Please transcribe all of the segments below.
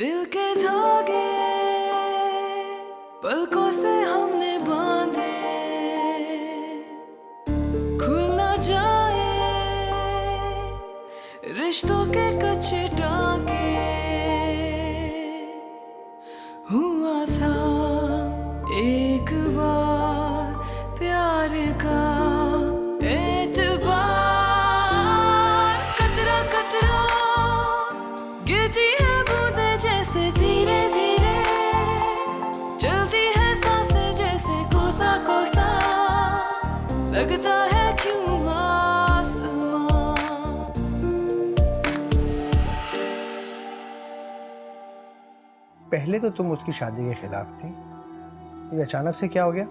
दिल के धागे पलकों से हमने बांधे, खुल ना जाए रिश्तों के कच्चे टांके। हुआ था एक बार प्यार का एतबार, कतरा कतरा गिरती है बूंदे जैसे धीरे धीरे, चलती है सांसें जैसे कोसा कोसा, लगता है क्यों आसमां। पहले तो तुम उसकी शादी के खिलाफ थी, ये अचानक से क्या हो गया?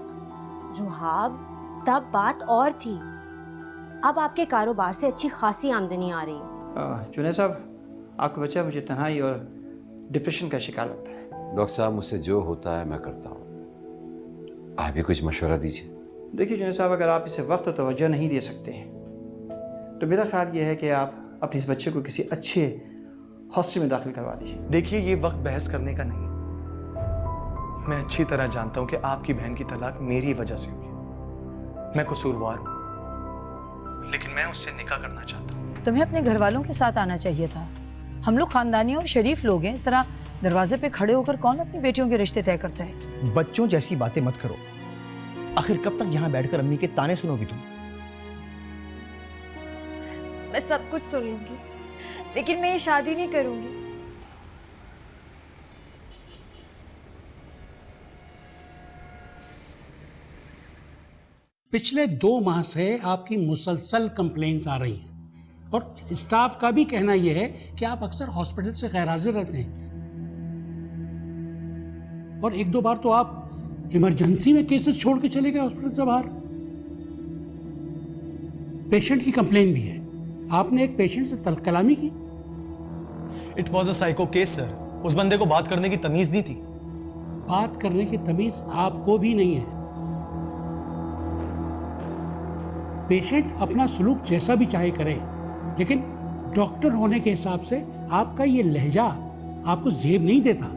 रुहाब, तब बात और थी, अब आपके कारोबार से अच्छी खासी आमदनी आ रही है। जुनैद साहब, आपका बच्चा मुझे तन्हाई और डिप्रेशन का शिकार लगता है। डॉक्टर साहब, मुझसे जो होता है मैं करता हूँ, आप भी कुछ मशवरा दीजिए। देखिए जुनैद साहब, अगर आप इसे वक्त और तवज्जो नहीं दे सकते हैं तो मेरा ख्याल ये है कि आप अपने इस बच्चे को किसी अच्छे हॉस्टल में दाखिल करवा दीजिए। देखिए, ये वक्त बहस करने का नहीं है। मैं अच्छी तरह जानता हूं कि आपकी बहन की तलाक मेरी वजह से हुई। मैं कसूरवार हूं, लेकिन मैं उससे निकाह करना चाहता हूं। तुम्हें अपने घर वालों के साथ आना चाहिए था। हम लोग खानदानी और शरीफ लोग हैं, इस तरह दरवाजे पे खड़े होकर कौन अपनी बेटियों के रिश्ते तय करता है? बच्चों जैसी बातें मत करो। आखिर कब तक यहाँ बैठकर अम्मी के ताने सुनोगी तुम? मैं सब कुछ सुन लूंगी, लेकिन मैं ये शादी नहीं करूंगी। पिछले 2 माह से आपकी मुसलसल कंप्लेंट्स आ रही हैं और स्टाफ का भी कहना यह है कि आप अक्सर हॉस्पिटल से गैर हाजिर रहते हैं और 1-2 बार तो आप इमरजेंसी में केसेस छोड़ के चले गए हॉस्पिटल से बाहर। पेशेंट की कंप्लेंट भी है, आपने एक पेशेंट से कलामी की। It was a psycho case sir. उस बंदे को बात करने की तमीज नहीं थी। बात करने की तमीज आपको भी नहीं है। पेशेंट अपना सलूक जैसा भी चाहे करे, लेकिन डॉक्टर होने के हिसाब से आपका ये लहजा आपको जेब नहीं देता।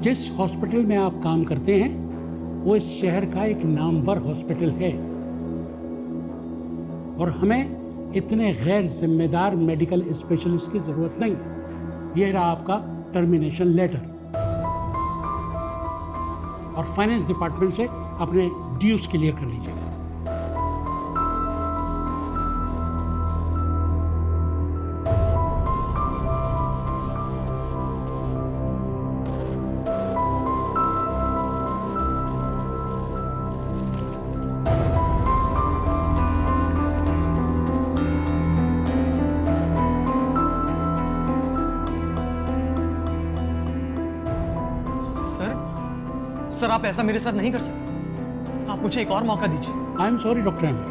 जिस हॉस्पिटल में आप काम करते हैं वो इस शहर का एक नामवर हॉस्पिटल है और हमें इतने गैर जिम्मेदार मेडिकल स्पेशलिस्ट की जरूरत नहीं है। ये रहा आपका टर्मिनेशन लेटर और फाइनेंस डिपार्टमेंट से अपने ड्यूज क्लियर कर लीजिएगा। सर आप ऐसा मेरे साथ नहीं कर सकते। आप मुझे एक और मौका दीजिए। I am sorry doctor Ahmed,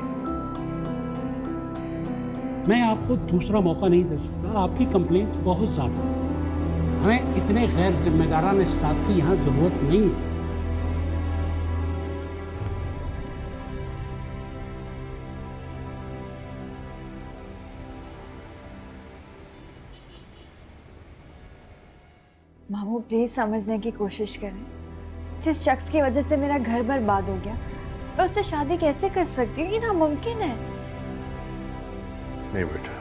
मैं आपको दूसरा मौका नहीं दे सकता। आपकी कंप्लेंट्स बहुत ज्यादा हैं, हमें इतने गैर जिम्मेदाराना स्टाफ की यहाँ जरूरत नहीं है। मामू प्लीज समझने की कोशिश करें। जिस शख्स की वजह से मेरा घर बर्बाद हो गया, मैं उससे शादी कैसे कर सकती हूँ? ये नामुमकिन है। नहीं बेटा,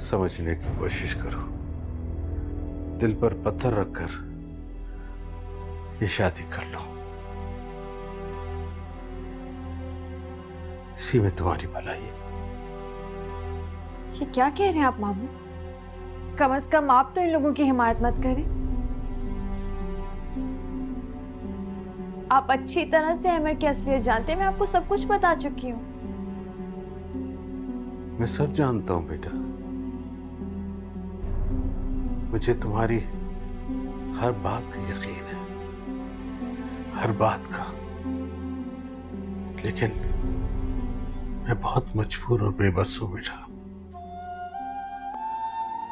समझने की कोशिश करो। दिल पर पत्थर रखकर ये शादी कर लो, इसी में तुम्हारी भलाई है। ये क्या कह रहे हैं आप मामू? कम से कम आप तो इन लोगों की हिमायत मत करें। आप अच्छी तरह से अमर की असलियत जानते हैं। मैं आपको सब कुछ बता चुकी हूँ। मैं सब जानता हूं बेटा, मुझे तुम्हारी हर बात का यकीन है, हर बात का। लेकिन मैं बहुत मजबूर और बेबस हूं बेटा,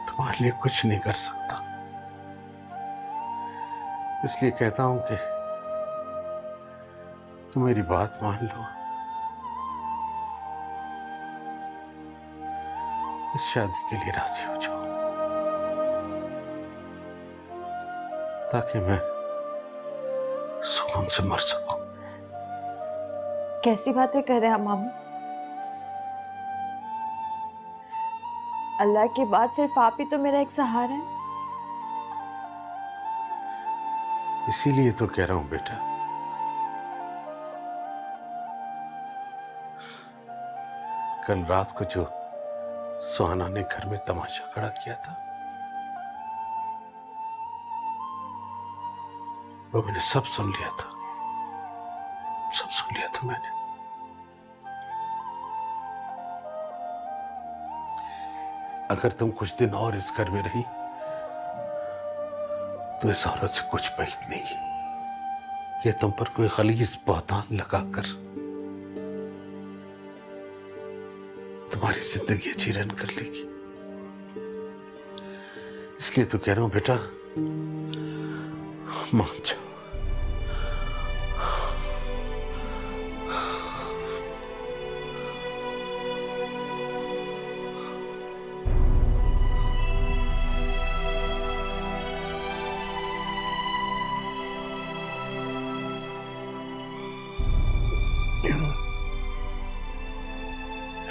तुम्हारे लिए कुछ नहीं कर सकता। इसलिए कहता हूं कि तुम मेरी बात मान लो। इस शादी के लिए राजी हो जाओ, ताकि मैं सुकून से मर सकूं। कैसी बातें कर रहे हैं आप मामू? अल्लाह के बाद सिर्फ आप ही तो मेरा एक सहारा है। इसीलिए तो कह रहा हूं बेटा, कल रात को जो सुहाना ने घर में तमाशा खड़ा किया था, वो मैंने सब सुन लिया था, सब सुन लिया था मैंने। अगर तुम कुछ दिन और इस घर में रही तो इस औरत से कुछ बात नहीं, ये तुम पर कोई गलीज बहतान लगाकर तुम्हारी जिंदगी अच्छी रन कर लेगी। इसलिए तो कह रहा हूं बेटा, मान जाओ।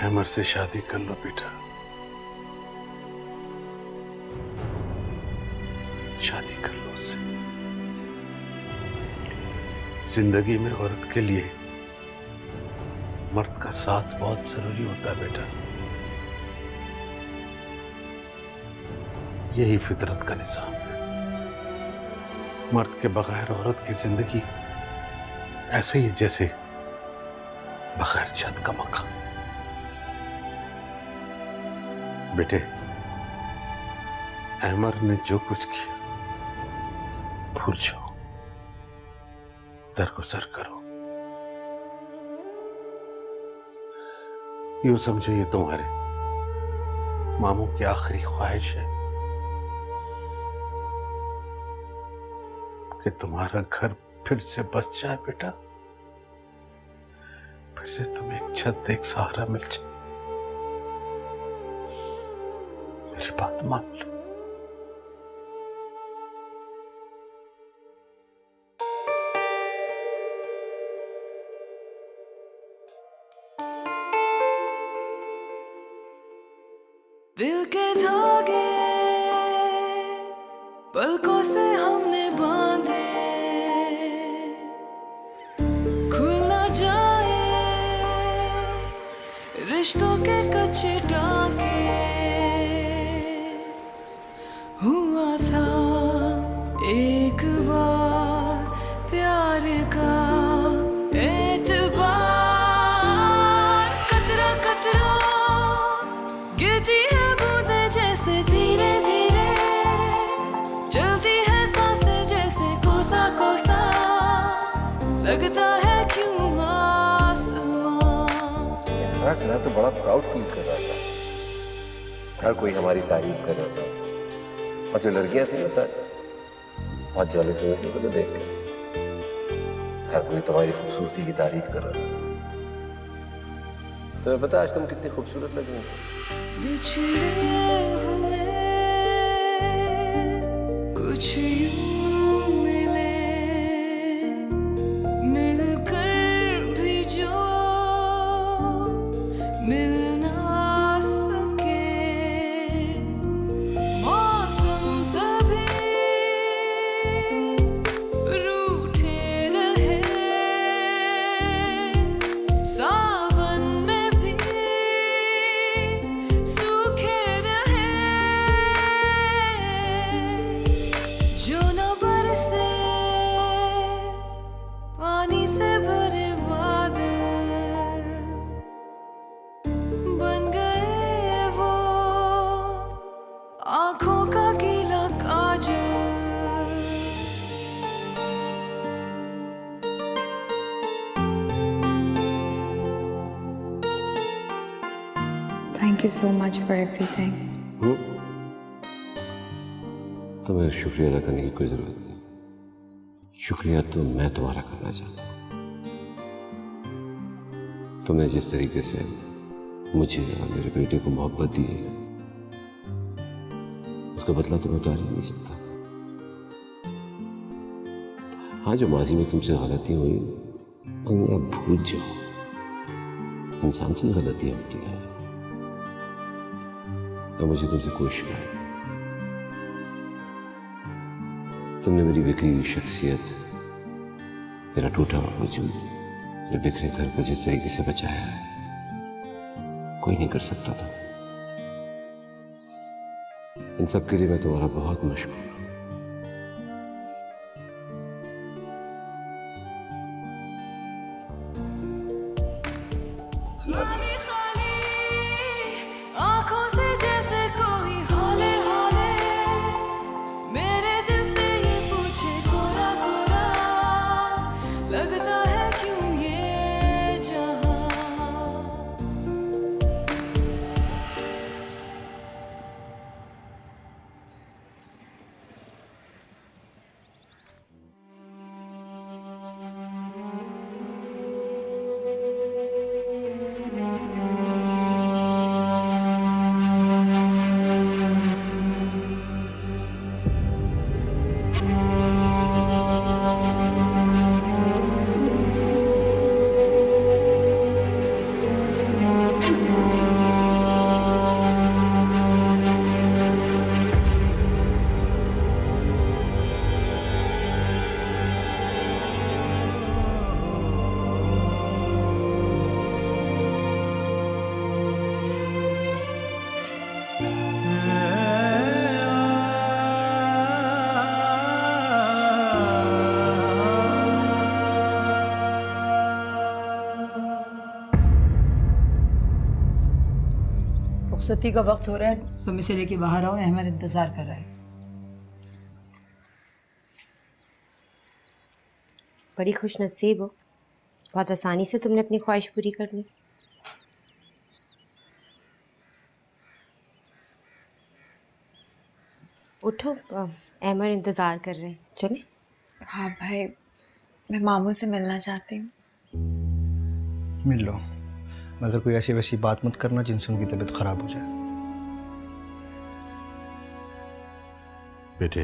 अमर से शादी कर लो बेटा, शादी कर लो उससे। जिंदगी में औरत के लिए मर्द का साथ बहुत जरूरी होता है बेटा, यही फितरत का निजाम है। मर्द के बगैर औरत की जिंदगी ऐसे ही जैसे बगैर छत का मकान। बेटे, अहमर ने जो कुछ किया भूल जाओ, दरगुजर करो। यूं समझो ये तुम्हारे मामू की आखिरी ख्वाहिश है कि तुम्हारा घर फिर से बस जाए बेटा, फिर से तुम्हें एक छत, एक सहारा मिल जाए। मेरी बात मान लो। दिल के धागे पलकों से हमने बांधे, खुल ना जाए रिश्तों के कच्चे टाके। हुआ था एक बार प्यार का एतबार, कतरा कतरा गिरती है बूंदे जैसे धीरे धीरे, चलती है सांसें जैसे कोसा कोसा, लगता है क्यों आसमां। मैं तो बड़ा प्राउड फील कर रहा था, हर कोई हमारी तारीफ कर रहा था, और जो लड़कियां थी ना सर बहुत जेलस हुए थे तुम्हें देख कर। हर कोई तुम्हारी खूबसूरती की तारीफ कर रहा था। तुम्हें पता आज तुम कितनी खूबसूरत लग रही हो। बिछड़े हुए कुछ यूं मिले, मिलकर भी जो मिल ना सके, मौसम सभी रूठे रहे, सावन में भी सूखे रहे, जो न बरसे पानी से भरे बादल, बन गए वो आंखों का गीला काजल। Thank you so much for everything. तुम्हें शुक्रिया अदा करने की कोई जरूरत नहीं, शुक्रिया तो मैं तुम्हारा करना चाहता हूँ। तुमने जिस तरीके से मुझे और मेरे बेटे को मोहब्बत दी है, उसका बदला तो मैं उतार ही नहीं सकता। हाँ, जो माजी में तुमसे गलती हुई उन्हें अब भूल जाओ। इंसान से गलतियां होती है। अब मुझे तुमसे कोई शिकायत नहीं। तुमने मेरी बिखरी हुई शख्सियत, मेरा टूटा हुआ वजूद, मेरे बिखरे घर को जिस तरीके से बचाया है कोई नहीं कर सकता था। इन सब के लिए मैं तुम्हारा बहुत मशहूर हूं। खाली खाली आंखों से जैसे कोई हौले हौले मेरे दिल से ये पूछे कोरा कोरा लगता है क्यों ये जहां। रुखसती का वक्त हो रहा है, तुम इसे लेके बाहर आओ। अहमद इंतजार कर रहा है। बड़ी खुश नसीब हो, बहुत आसानी से तुमने अपनी ख्वाहिश पूरी कर ली। उठो, अहमद इंतजार कर रहे हैं, चले। हाँ भाई, मैं मामू से मिलना चाहती हूँ। मिल लो, मगर कोई ऐसी वैसी बात मत करना जिनसे उनकी तबीयत खराब हो जाए। बेटे,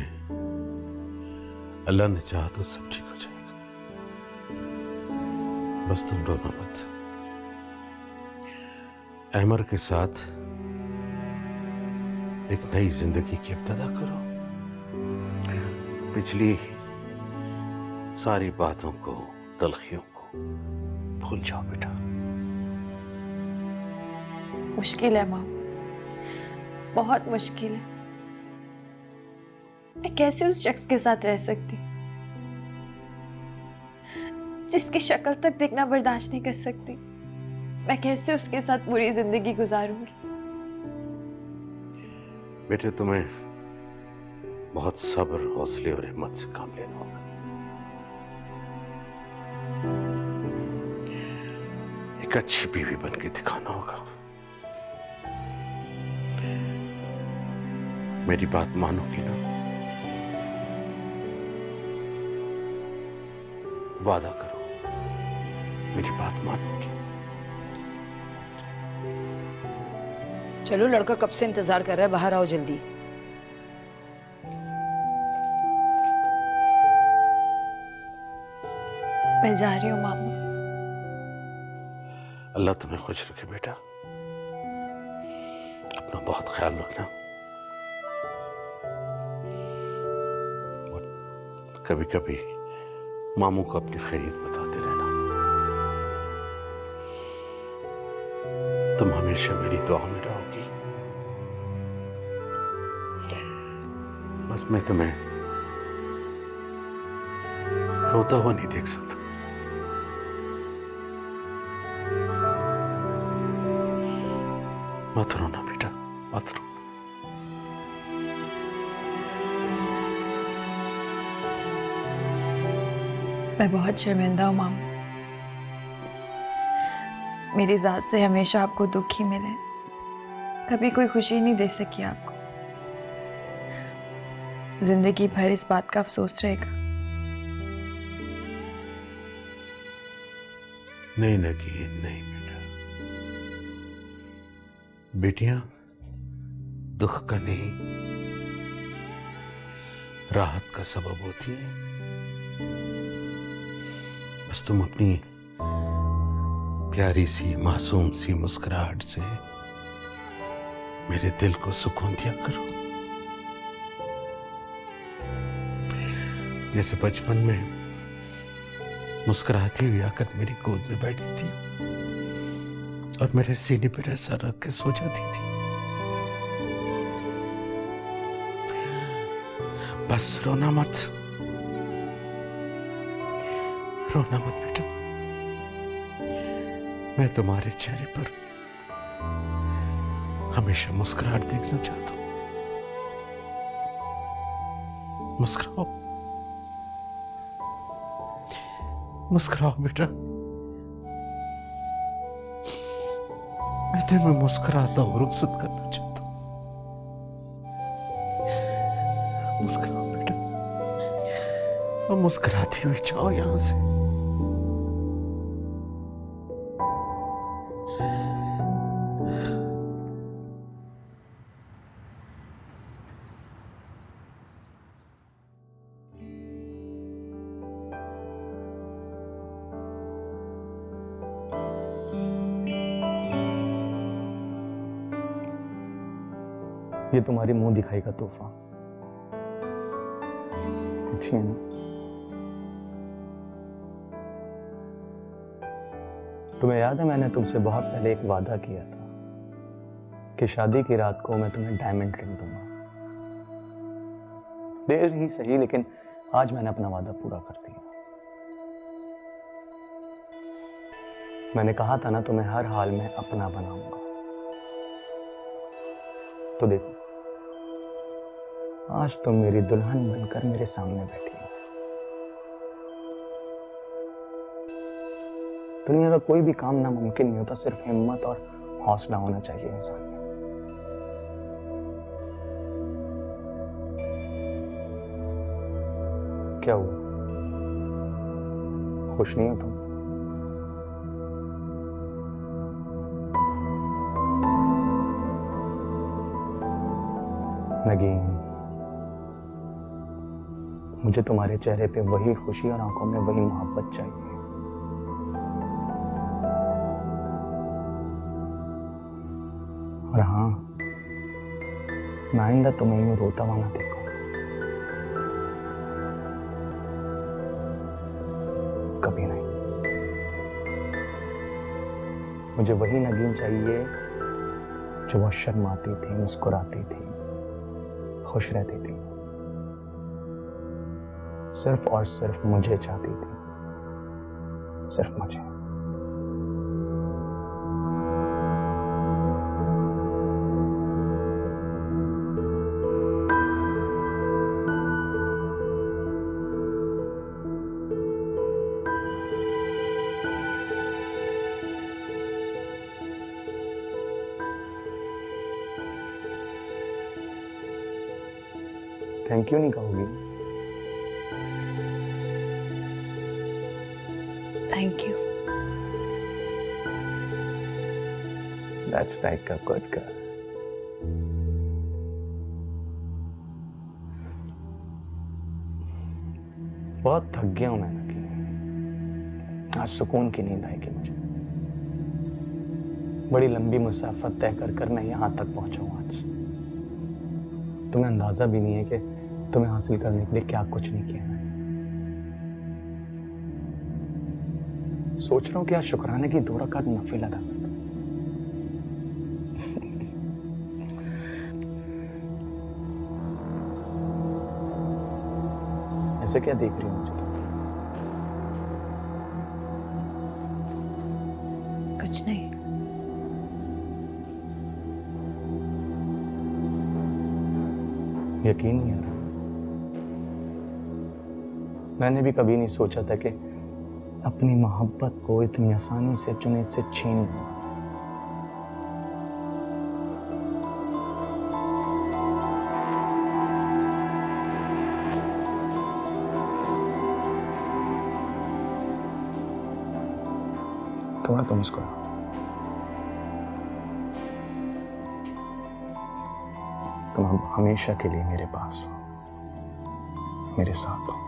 अल्लाह ने चाहा तो सब ठीक हो जाएगा। बस तुम रोना मत। अहमर के साथ एक नई जिंदगी की इब्तिदा करो। पिछली सारी बातों को, तलखियों को भूल जाओ बेटा। मुश्किल है माँ, बहुत मुश्किल है। मैं कैसे उस शख्स के साथ रह सकती जिसकी शक्ल तक देखना बर्दाश्त नहीं कर सकती? मैं कैसे उसके साथ पूरी जिंदगी गुजारूंगी? बेटे, तुम्हें बहुत सब्र, हौसले और हिम्मत से काम लेना होगा। एक अच्छी बीवी बन के दिखाना होगा। मेरी बात मानोगी ना? वादा करो, मेरी बात मानोगी? चलो, लड़का कब से इंतजार कर रहा है, बाहर आओ जल्दी। मैं जा रही हूँ मामू। अल्लाह तुम्हें खुश रखे बेटा। अपना बहुत ख्याल रखना। और कभी कभी मामू को अपनी खैरियत बताते रहना। तुम हमेशा मेरी दुआ में रहोगी। बस मैं तुम्हें रोता हुआ नहीं देख सकता। मत रोना बेटा, मत रो। मैं बहुत शर्मिंदा हूँ मामू। मेरी जात से हमेशा आपको दुख ही मिले, कभी कोई खुशी नहीं दे सकी आपको। जिंदगी भर इस बात का अफसोस रहेगा। नहीं नगीन, नहीं बेटा। बेटियां दुख का नहीं, राहत का सबब होती है। बस तुम अपनी प्यारी सी मासूम सी मुस्कुराहट से मेरे दिल को सुकून दिया करो। जैसे बचपन में मुस्कुराती हुई आकर मेरी गोद में बैठी थी और मेरे सीने पर ऐसा रख के सो जाती थी। बस रोना मत, रोना मत बेटा। मैं तुम्हारे चेहरे पर हमेशा मुस्कुराहट देखना चाहता हूं। मुस्कुराओ, मुस्कुराओ बेटा। मैं दिल में मुस्कुराता हूं, रुखसत करना चाहता हूं। मुस्कुराओ बेटा, और मुस्कुराती हुई जाओ यहां से। ये तुम्हारी मुंह दिखाई का तोहफा। अच्छी है ना? तुम्हें याद है मैंने तुमसे बहुत पहले एक वादा किया था कि शादी की रात को मैं तुम्हें डायमंड रिंग दूंगा। देर ही सही, लेकिन आज मैंने अपना वादा पूरा कर दिया। मैंने कहा था ना तुम्हें हर हाल में अपना बनाऊंगा। तो देखो, आज तुम मेरी दुल्हन बनकर मेरे सामने बैठी हो। दुनिया का कोई भी काम नामुमकिन नहीं होता, सिर्फ हिम्मत और हौसला होना चाहिए इंसान में। क्या हुआ, खुश नहीं हो तुम? नगीन, मुझे तुम्हारे चेहरे पे वही खुशी और आंखों में वही मोहब्बत चाहिए। और हाँ, मैं आइंदा तुम्हें यूं रोता हुआ ना देखूं। कभी नहीं। मुझे वही नगीन चाहिए जो वो शर्माती थी, मुस्कुराती थी, खुश रहती थी, सिर्फ और सिर्फ मुझे चाहती थी, सिर्फ मुझे। थैंक यू नहीं कहोगी? Thank you. That's like a good girl. बहुत थक गया हूं मैं नकी। आज सुकून की नींद आएगी मुझे। बड़ी लंबी मुसाफत तय कर मैं यहां तक पहुंचा हूं आज। तुम्हें अंदाजा भी नहीं है कि तुम्हें हासिल करने के लिए क्या कुछ नहीं किया मैंने। सोच रहा हूं कि आज शुक्राने की 2 रकात नफिल अदा कर दूं। ऐसे क्या देख रही हो मुझे? कुछ नहीं। यकीन नहीं आ रहा। मैंने भी कभी नहीं सोचा था कि अपनी मोहब्बत को इतनी आसानी से चुने से छीन लूं। तुम्हें तो मुस्कुराओ। तुम अब हमेशा के लिए मेरे पास हो। मेरे साथ हो।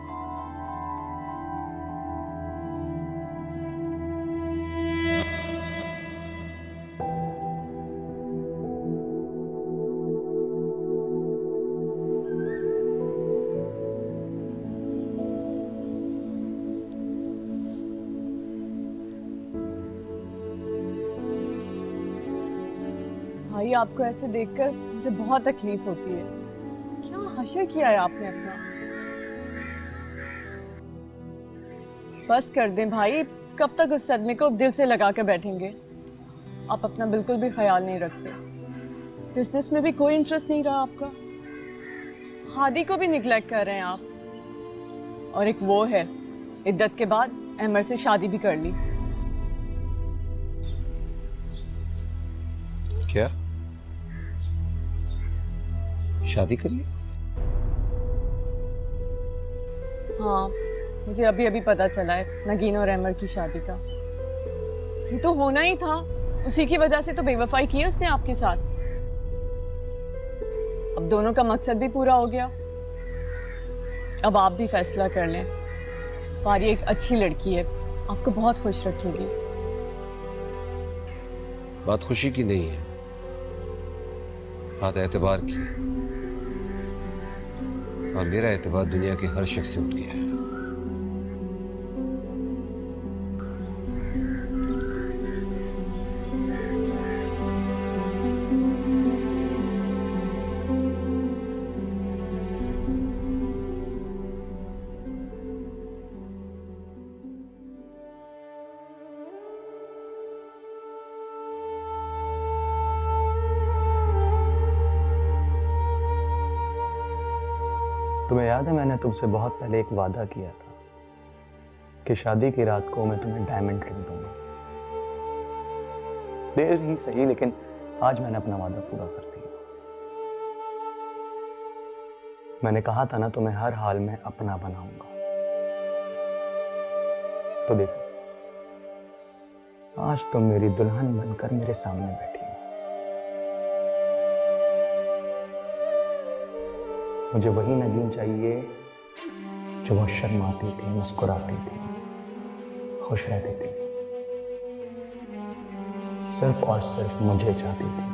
भाई आपको ऐसे देखकर मुझे बहुत तकलीफ होती है। क्या हशर किया है आपने अपना। बस कर दें भाई, कब तक उस सदमे को दिल से लगा कर बैठेंगे। आप अपना बिल्कुल भी ख्याल नहीं रखते। बिजनेस में भी कोई इंटरेस्ट नहीं रहा आपका। हादी को भी निगलेक्ट कर रहे हैं आप। और एक वो है, इद्दत के बाद अहमर से शादी भी कर ली। क्या शादी कर ली? हाँ, मुझे अभी अभी पता चला है नगीन और अहमर की शादी का। ये तो होना ही था, उसी की वजह से तो बेवफाई की उसने आपके साथ। अब दोनों का मकसद भी पूरा हो गया। अब आप भी फैसला कर लें। फारिया एक अच्छी लड़की है, आपको बहुत खुश रखेगी। बात खुशी की नहीं है, बात एतबार की है। और मेरा एतबार दुनिया के हर शख्स से उठ गया है। तुम्हें याद है मैंने तुमसे बहुत पहले एक वादा किया था कि शादी की रात को मैं तुम्हें डायमंड रिंग दूंगा। देर ही सही, लेकिन आज मैंने अपना वादा पूरा कर दिया। मैंने कहा था ना तुम्हें हर हाल में अपना बनाऊंगा। तो देखो, आज तुम मेरी दुल्हन बनकर मेरे सामने बैठी हो। मुझे वही नगीन चाहिए जो बहुत शर्माती थी, मुस्कुराती थी, खुश रहती थी, सिर्फ और सिर्फ मुझे चाहती थी।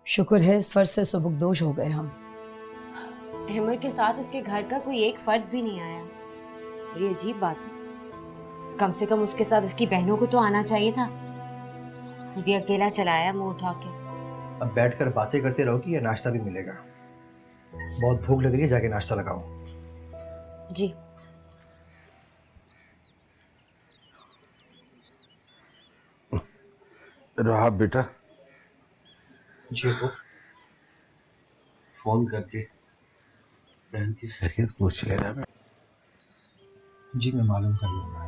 शुक्र है इस फर्ज से सुबुकदोश हो गए हम। अहमद के साथ उसके घर का कोई एक फर्द भी नहीं आया। बड़ी अजीब बात है। कम से कम उसके साथ उसकी बहनों को तो आना चाहिए था। मुझे अकेला चलाया मुंह उठा के। अब बैठकर बातें करते रहोगी या नाश्ता भी मिलेगा? बहुत भूख लग रही है, जाके नाश्ता लगाओ। जी। रहा बेटा जी वो फोन करके बहन की खैरियत पूछ लेना। जी मैं मालूम कर लूंगा।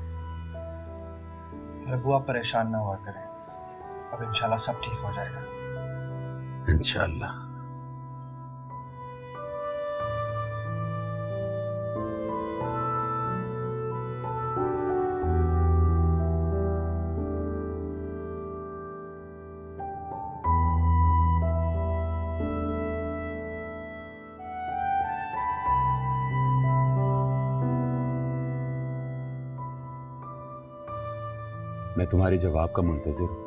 रघु आप परेशान ना हुआ करें, अब इंशाल्लाह सब ठीक हो जाएगा। इंशाल्लाह। मैं तुम्हारे जवाब का मुंतजिर हूं।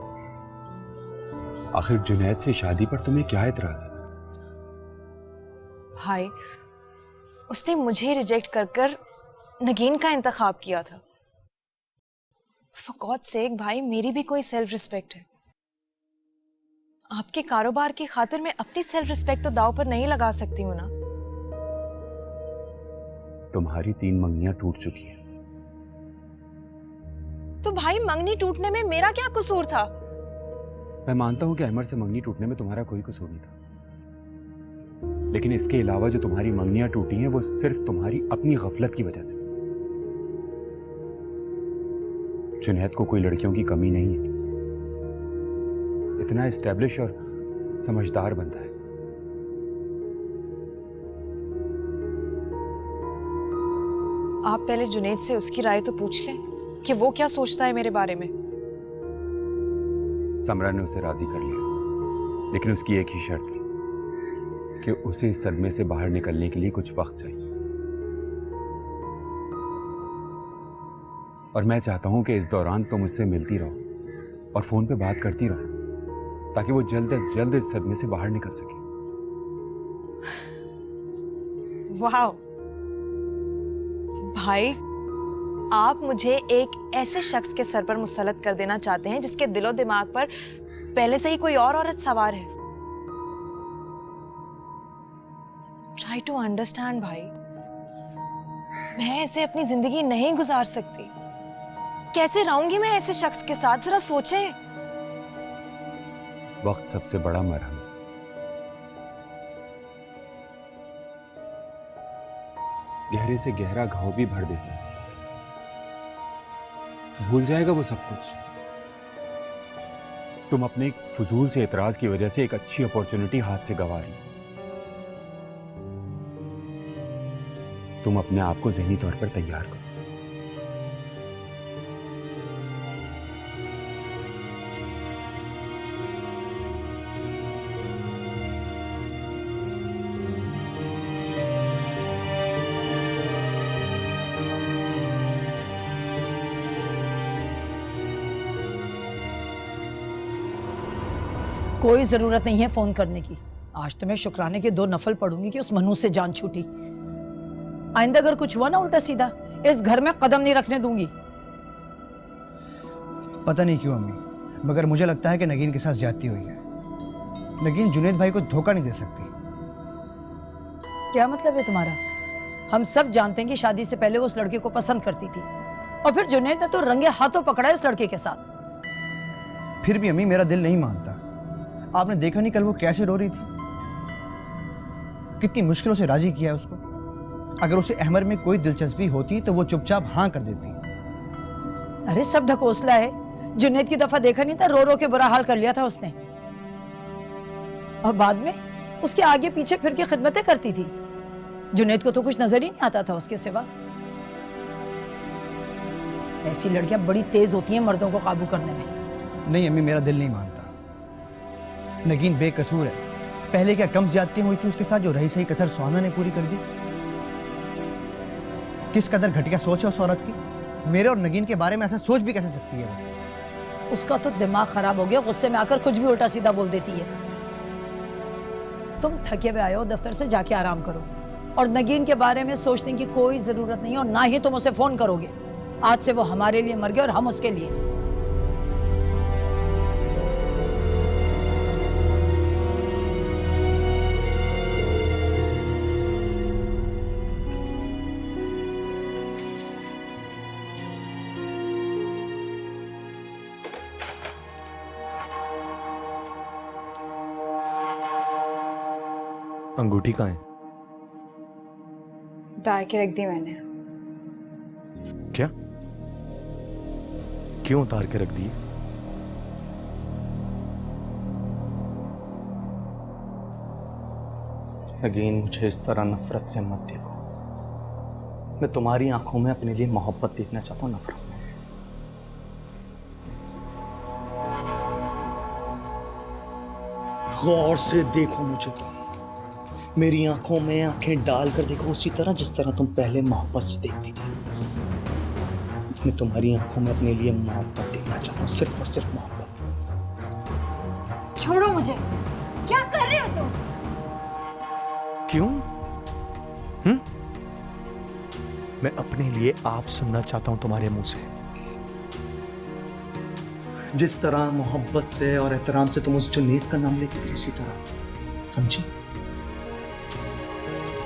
आखिर जुनैद से शादी पर तुम्हें क्या एतराज है? भाई, उसने मुझे रिजेक्ट कर कर नगीन का इंतखाब किया था। फॉर गॉड सेक भाई, मेरी भी कोई सेल्फ रिस्पेक्ट है। आपके कारोबार की खातिर मैं अपनी सेल्फ रिस्पेक्ट तो दांव पर नहीं लगा सकती हूँ ना। तुम्हारी 3 मंगियां टूट चुकी हैं। तो भाई मंगनी टूटने में मेरा क्या कसूर था? मैं मानता हूं कि अहमद से मंगनी टूटने में तुम्हारा कोई कसूर नहीं था, लेकिन इसके अलावा जो तुम्हारी मंगनियां टूटी हैं वो सिर्फ तुम्हारी अपनी गफलत की वजह से। जुनैद को कोई लड़कियों की कमी नहीं है, इतना एस्टेब्लिश और समझदार बनता है। आप पहले जुनैद से उसकी राय तो पूछ लें कि वो क्या सोचता है मेरे बारे में। समरा ने उसे राजी कर लिया, लेकिन उसकी एक ही शर्त थी कि उसे इस सदमे से बाहर निकलने के लिए कुछ वक्त चाहिए। और मैं चाहता हूं कि इस दौरान तुम उससे मिलती रहो और फोन पे बात करती रहो, ताकि वो जल्द से जल्द इस सदमे से बाहर निकल सके। वाह भाई, आप मुझे एक ऐसे शख्स के सर पर मुसल्लत कर देना चाहते हैं जिसके दिलो दिमाग पर पहले से ही कोई और औरत सवार है। ट्राई टू अंडरस्टैंड भाई, मैं ऐसे अपनी जिंदगी नहीं गुजार सकती। कैसे रहूंगी मैं ऐसे शख्स के साथ, जरा सोचें। वक्त सबसे बड़ा मरहम है। गहरे से गहरा घाव भी भर देता है, भूल जाएगा वो सब कुछ। तुम अपने एक फजूल से एतराज की वजह से एक अच्छी अपॉर्चुनिटी हाथ से गंवा रही हो। तुम अपने आप को ज़हनी तौर पर तैयार करो। कोई जरूरत नहीं है फोन करने की। आज तो मैं शुक्राने के 2 नफल पढ़ूंगी कि उस मनूस से जान छूटी। आइंदा अगर कुछ हुआ ना उल्टा सीधा, इस घर में कदम नहीं रखने दूंगी। पता नहीं क्यों अम्मी, मगर मुझे लगता है कि नगीन के साथ ज्यादती हुई है। नगीन जुनैद भाई को धोखा नहीं दे सकती। क्या मतलब है तुम्हारा? हम सब जानते हैं कि शादी से पहले वो उस लड़के को पसंद करती थी, और फिर जुनैद ने तो रंगे हाथों पकड़ा है उस लड़के के साथ। फिर भी अम्मी मेरा दिल नहीं मानता। आपने देखा नहीं कल वो कैसे रो रही थी, कितनी मुश्किलों से राजी किया है उसको। अगर उसे अहमद में कोई दिलचस्पी होती तो वो चुपचाप हाँ कर देती। अरे सब ढकोसला है। जुनैद की दफा देखा नहीं था, रो रो के बुरा हाल कर लिया था उसने, और बाद में उसके आगे पीछे फिर के खिदमतें करती थी। जुनैद को तो कुछ नजर ही नहीं आता था उसके सिवा। ऐसी लड़कियां बड़ी तेज होती हैं मर्दों को काबू करने में। नहीं अम्मी, मेरा दिल नहीं मानता। नगीन बेकसूर है। पहले क्या कम ज्यादती हुई थी उसके साथ जो रही सही कसर सुहाना ने पूरी कर दी। किस कदर घटिया सोच है उस औरत की। मेरे और नगीन के बारे में ऐसा सोच भी कैसे सकती है वो? उसका तो दिमाग खराब हो गया, गुस्से में आकर कुछ भी उल्टा सीधा बोल देती है। तुम थके हुए आए हो दफ्तर से, जाके आराम करो। और नगीन के बारे में सोचने की कोई जरूरत नहीं, और ना ही तुम उसे फोन करोगे। आज से वो हमारे लिए मर गया और हम उसके लिए। अंगूठी कहाँ है? उतार के रख दी मैंने। क्या? क्यों उतार के रख दी? अगेन मुझे इस तरह नफरत से मत देखो। मैं तुम्हारी आंखों में अपने लिए मोहब्बत देखना चाहता हूं, नफरत नहीं। गौर से देखो मुझे, तुम मेरी आंखों में आंखें डालकर देखो, उसी तरह जिस तरह तुम पहले मोहब्बत से देखती थी। मैं तुम्हारी आंखों में अपने लिए मोहब्बत देखना चाहता हूँ, सिर्फ और सिर्फ मोहब्बत। छोड़ो मुझे, क्या कर रहे हो तुम? क्यों? मैं अपने लिए आप सुनना चाहता हूं तुम्हारे मुंह से। जिस तरह मोहब्बत से और एहतराम से तुम उस जुनैद का नाम लेती थी, उसी तरह, समझी?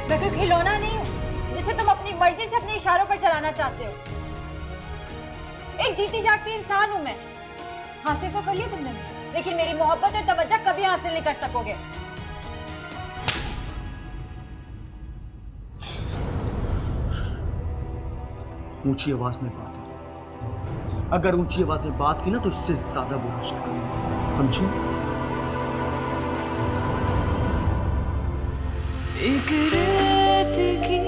मैं कोई खिलौना नहीं हूं जिसे तुम अपनी मर्जी से अपने इशारों पर चलाना चाहते हो। एक जीती जागती इंसान हूं मैं। हासिल तो कर लिया तुमने, लेकिन मेरी मोहब्बत और तवज्जो कभी हासिल नहीं कर सकोगे। ऊंची आवाज में बात हो, अगर ऊंची आवाज में बात की ना तो इससे ज्यादा बुरा शक्ल, समझी? एक रेत की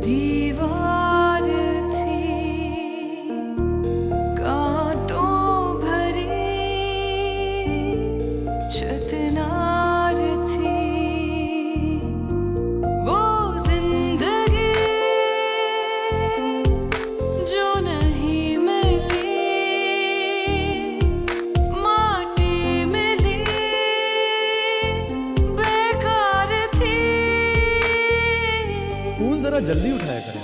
दीवार थी, कांटों भरी चतनार थी, वो जिंदगी जो नहीं मिली, माटी मिली, बेकार थी। फोन जरा जल्दी उठाया करें।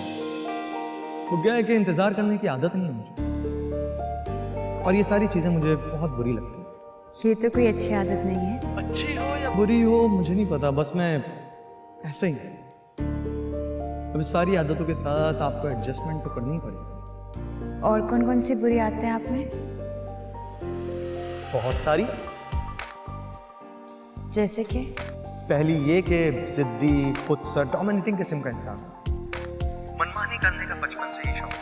वो क्या है कि इंतजार करने की आदत नहीं है मुझे, और ये सारी चीजें मुझे बहुत बुरी लगती हैं। ये तो कोई अच्छी आदत नहीं है। अच्छी हो या बुरी हो मुझे नहीं पता, बस मैं ऐसे ही। अब इस सारी आदतों के साथ आपको एडजस्टमेंट तो करनी पड़ेगी। और कौन कौन सी बुरी आदतें आप में? बहुत सारी। जैसे कि? पहली ये कि जिद्दी, खुद सा, डोमिनेटिंग किस्म का इंसान, मनमानी करने का बचपन से ही शौक,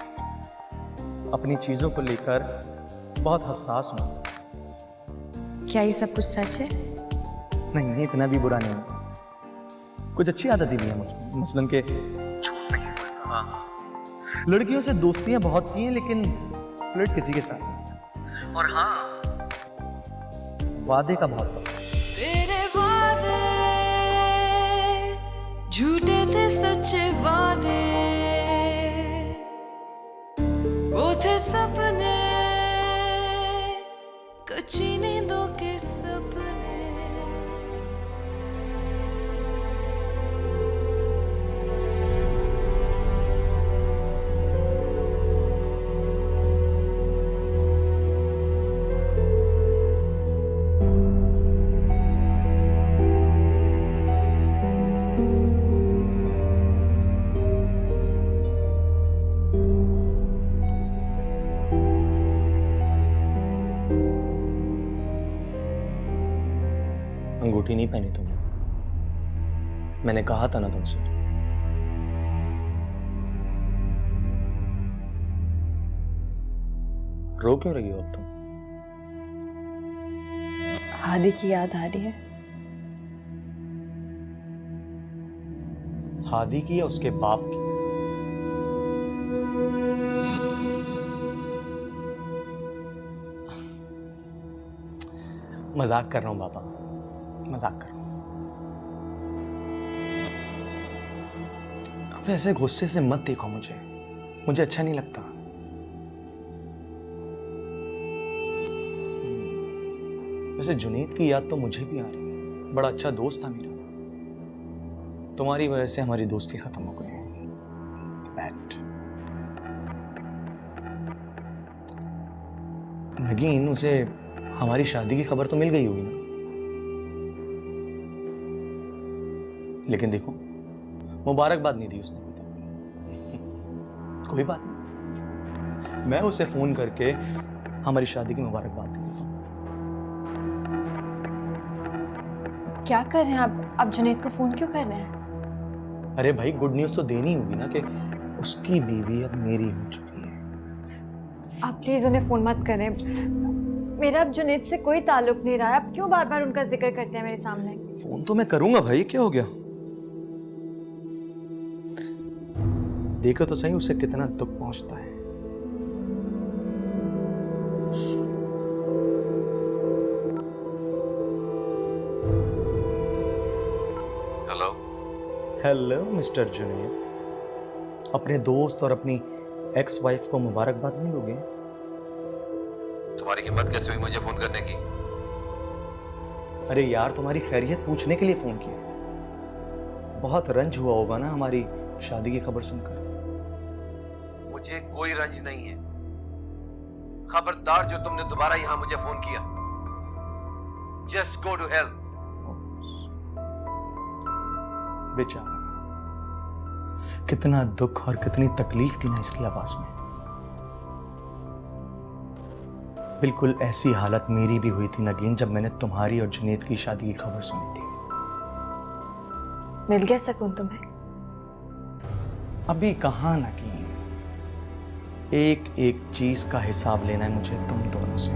अपनी चीजों को लेकर बहुत हसास हूं। क्या ये सब कुछ सच है? नहीं नहीं, इतना भी बुरा नहीं। कुछ अच्छी आदतें भी हैं मुझे, मसलन के झूठ नहीं बोलता, लड़कियों से दोस्तियां बहुत की हैं लेकिन फ्लर्ट किसी के साथ नहीं। और हाँ, वादे का बहुत पता। तेरे वादे झूठे थे, सच्चे वादे वो थे सपने, कच्ची नींदों के सपने। अंगूठी नहीं पहनी तुमने, मैंने कहा था ना तुमसे। रो क्यों रही हो अब तुम? हादी की याद आ रही है। हादी की या उसके बाप की? मजाक कर रहा हूं पापा, मजाक कर रहा हूं। अब ऐसे गुस्से से मत देखो मुझे अच्छा नहीं लगता। वैसे जुनैद की याद तो मुझे भी आ रही है, बड़ा अच्छा दोस्त था मेरा। तुम्हारी वजह से हमारी दोस्ती खत्म हो गई। बैड। नगीन, उसे हमारी शादी की खबर तो मिल गई होगी ना? लेकिन देखो, मुबारकबाद नहीं दी उसने अभी तक। कोई बात नहीं, मैं उसे फोन करके हमारी शादी की मुबारकबाद दे देता हूं। क्या कर रहे हैं आप जुनैद को फोन क्यों कर रहे हैं? अरे भाई, गुड न्यूज तो देनी होगी ना कि उसकी बीवी अब मेरी हो चुकी है। आप प्लीज उन्हें फोन मत करें। मेरा अब जुनैद से कोई ताल्लुक नहीं रहा है। आप क्यों बार बार उनका जिक्र करते हैं मेरे सामने? फोन तो मैं करूंगा भाई, क्या हो गया? देखो तो सही उसे कितना दुख पहुंचता है। हेलो हेलो मिस्टर जुनैद, अपने दोस्त और अपनी एक्स वाइफ को मुबारकबाद नहीं दोगे? तुम्हारी हिम्मत कैसे हुई मुझे फोन करने की? अरे यार, तुम्हारी खैरियत पूछने के लिए फोन किया। बहुत रंज हुआ होगा ना हमारी शादी की खबर सुनकर। मुझे कोई रंज नहीं है। खबरदार जो तुमने दोबारा यहां मुझे फोन किया। Just go to hell. बेचारा, कितना दुख और कितनी तकलीफ थी ना इसकी आवाज में। बिल्कुल ऐसी हालत मेरी भी हुई थी नगीन, जब मैंने तुम्हारी और जुनैद की शादी की खबर सुनी थी। मिल गया सुकून तुम्हें? अभी कहाँ नगीन, एक एक चीज का हिसाब लेना है मुझे तुम दोनों से।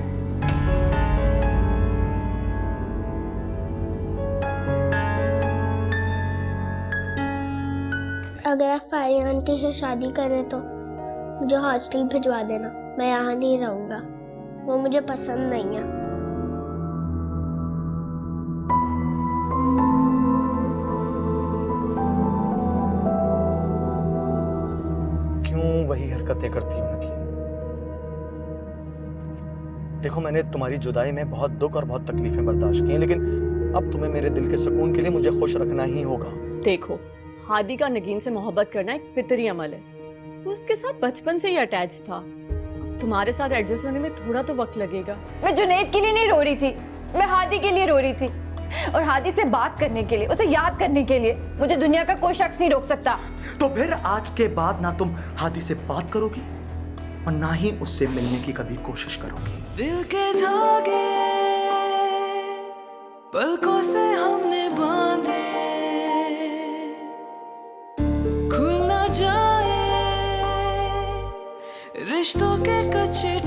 अगर आप फारिया आंटी से शादी करें तो मुझे हॉस्टल भिजवा देना, मैं यहाँ नहीं रहूँगा, वो मुझे पसंद नहीं है। क्यों वही हरकतें करती हूँ नगीन? देखो, मैंने तुम्हारी जुदाई में बहुत दुख और बहुत तकलीफें बर्दाश्त की हैं, लेकिन अब तुम्हें मेरे दिल के सुकून के लिए मुझे खुश रखना ही होगा। देखो, हादी का नगीन से मोहब्बत करना एक फितरी अमल है, वो उसके साथ बचपन से ही अटैच था। तुम्हारे साथ एडजस्ट होने में थोड़ा तो वक्त लगेगा। मैं जुनैद के लिए नहीं रो रही थी, मैं हादी के लिए रो रही थी, और हादी से बात करने के लिए, उसे याद करने के लिए मुझे दुनिया का कोई शख्स नहीं रोक सकता। तो फिर आज के बाद ना तुम हादी से बात करोगी और ना ही उससे मिलने की कभी कोशिश करोगी। दिल के धागे पलकों से हमने बांधे, खुल ना जाए रिश्तों के कच्चे